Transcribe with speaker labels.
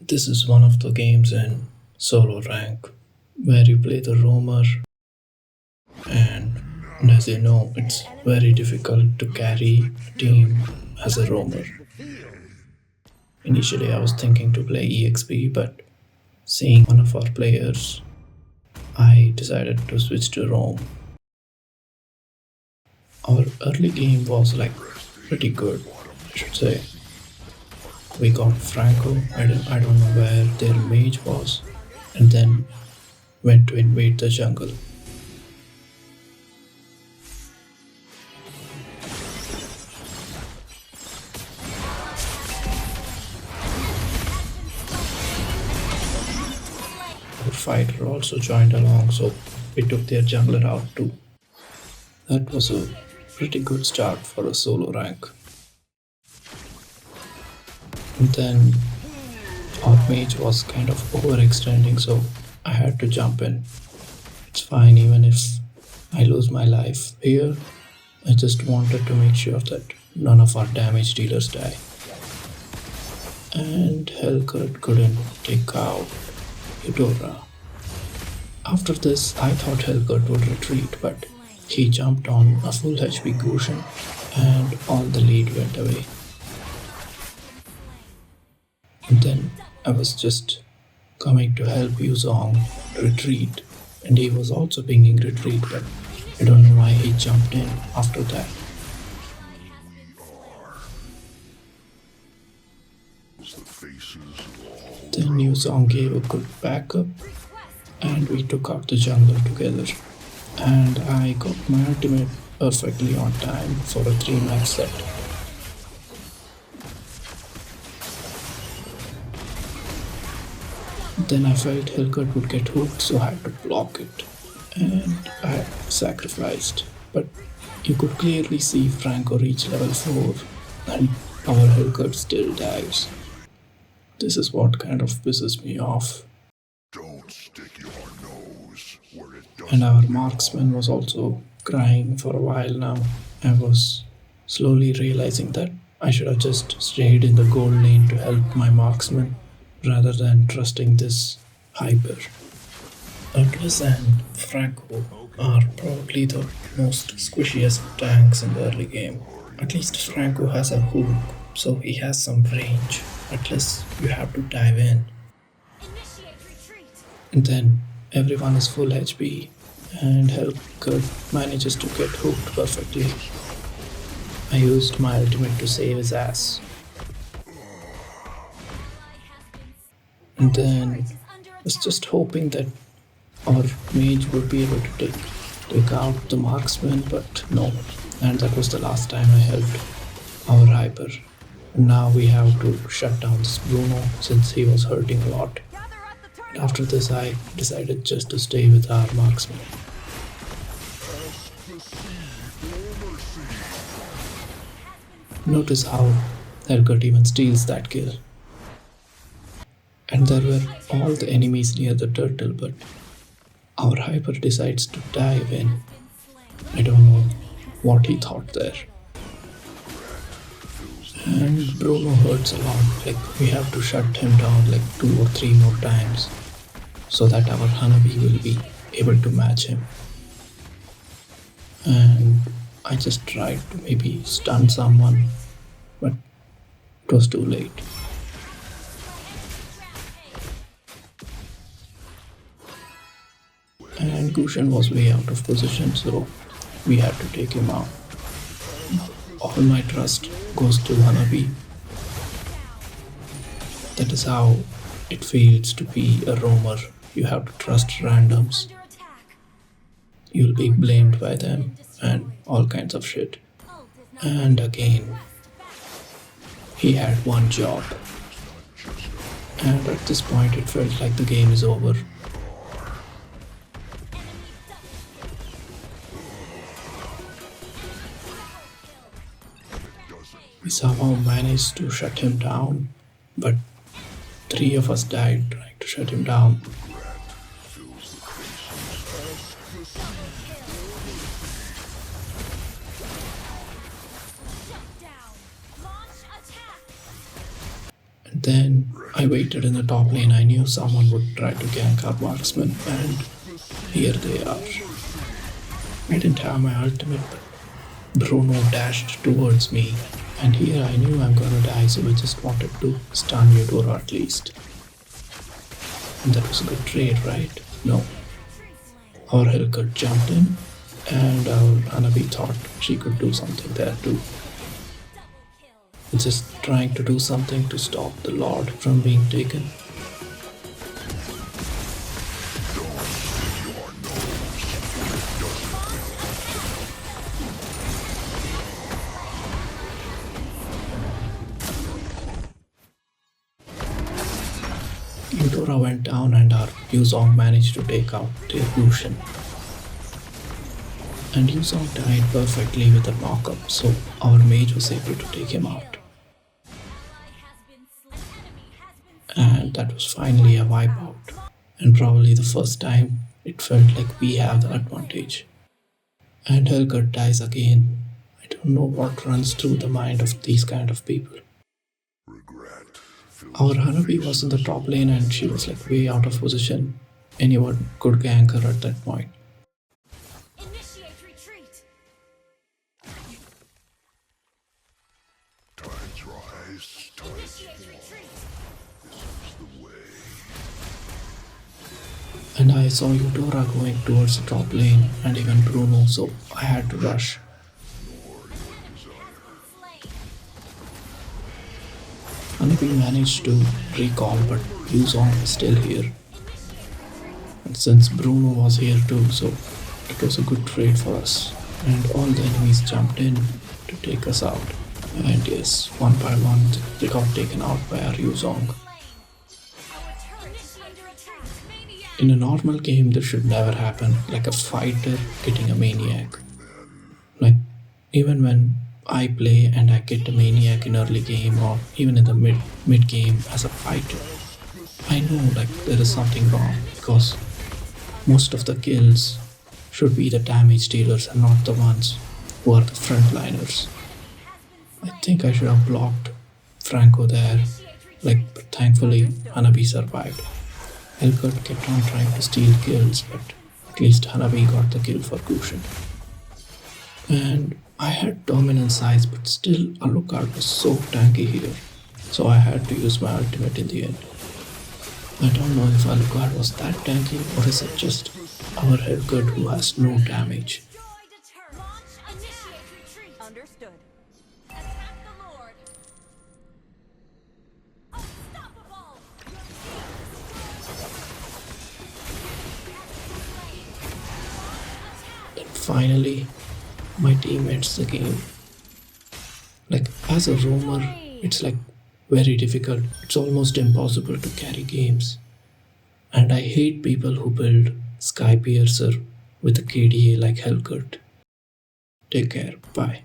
Speaker 1: This is one of the games in solo rank where you play the roamer, and as you know, it's very difficult to carry a team as a roamer. Initially, I was thinking to play EXP, but seeing one of our players, I decided to switch to roam. Our early game was like pretty good, I should say. We got Franco, I don't know where their mage was, and then went to invade the jungle. Our fighter also joined along, so we took their jungler out too. That was a pretty good start for a solo rank. And then our mage was kind of overextending, so I had to jump in. It's fine even if I lose my life here. I just wanted to make sure that none of our damage dealers die. And Hellcut couldn't take out Eudora. After this, I thought Hellcut would retreat, but he jumped on a full HP Gushin and all the lead went away. And then I was just coming to help Yuzong retreat, and he was also pinging retreat, but I don't know why he jumped in after that. Then Yuzong gave a good backup, and we took out the jungler together. And I got my ultimate perfectly on time for a 3-match set. Then I felt Hellcut would get hooked, so I had to block it. And I sacrificed. But you could clearly see Franco reach level 4 and our Hellcut still dies. This is what kind of pisses me off.
Speaker 2: Don't stick your nose where it
Speaker 1: And
Speaker 2: doesn't.
Speaker 1: our marksman was also crying for a while now. I was slowly realizing that I should have just stayed in the gold lane to help my marksman rather than trusting this hyper. Atlas and Franco are probably the most squishiest tanks in the early game. At least Franco has a hook, so he has some range. Atlas, you have to dive in. And then everyone is full HP, and Hellcut manages to get hooked perfectly. I used my ultimate to save his ass. And then was just hoping that our mage would be able to take out the marksman, but no. And that was the last time I helped our hyper. Now we have to shut down this Bruno since he was hurting a lot. And after this I decided just to stay with our marksman. Notice how Hellcut even steals that kill. And there were all the enemies near the turtle, but our hyper decides to dive in. I don't know what he thought there. And Bruno hurts a lot, like we have to shut him down like 2 or 3 more times so that our Hanabi will be able to match him. And I just tried to maybe stun someone, but it was too late. And Gushan was way out of position, so we had to take him out. All my trust goes to Hanabi. That is how it feels to be a roamer. You have to trust randoms. You'll be blamed by them and all kinds of shit. And again, he had one job. And at this point it felt like the game is over. We somehow managed to shut him down, but 3 of us died trying to shut him down. And then I I waited in the top lane. I knew someone would try to gank our marksman, and here they are. I didn't have my ultimate, but Bruno dashed towards me, and here I knew I'm gonna die, so I just wanted to stun Eudora at least. And that was a good trade, right? No. Our Hellcat jumped in, and our Hanabi thought she could do something there too. Just trying to do something to stop the Lord from being taken. Eudora went down and our Yuzong managed to take out their Lucian. And Yuzong died perfectly with a knockup, so our mage was able to take him out. And that was finally a wipeout. And probably the first time it felt like we have the advantage. And Helgert dies again. I don't know what runs through the mind of these kind of people.
Speaker 2: Regret fills
Speaker 1: Our
Speaker 2: the
Speaker 1: Hanabi
Speaker 2: face
Speaker 1: was in the top lane and she was like way out of position. Anyone could gank her at that point.
Speaker 3: Initiate retreat.
Speaker 2: Tides rise, tides
Speaker 3: Initiate
Speaker 2: fall.
Speaker 3: retreat.
Speaker 2: This is the way.
Speaker 1: And I saw Eudora going towards the top lane and even Bruno, so I had to rush.
Speaker 3: Slain.
Speaker 1: Hanabi managed to recall, but Yuzong was still here. And since Bruno was here too, so it was a good trade for us. And all the enemies jumped in to take us out. And yes, one by one, they got taken out by our Yuzong.
Speaker 3: Our turret is under attack. Maniac.
Speaker 1: In a normal game, this should never happen, like a fighter getting a maniac. Like, even when I play and I get a maniac in early game or even in the mid game as a fighter, I know like there is something wrong because most of the kills should be the damage dealers and not the ones who are the frontliners. I think I should have blocked Franco there, like, but thankfully Hanabi survived. Helgert kept on trying to steal kills, but at least Hanabi got the kill for Kushan. And I had dominance size, but still Alucard was so tanky here, so I had to use my ultimate in the end. I don't know if Alucard was that tanky or is it just our Helgert who has no damage.
Speaker 3: Joy deter. Launch. Initiate retreat. Understood. Attack the Lord. Unstoppable.
Speaker 1: Then finally, my team ends the game. Like, as a roamer, it's like very difficult. It's almost impossible to carry games. And I hate people who build Sky Piercer with a KDA like Helgert. Take care. Bye.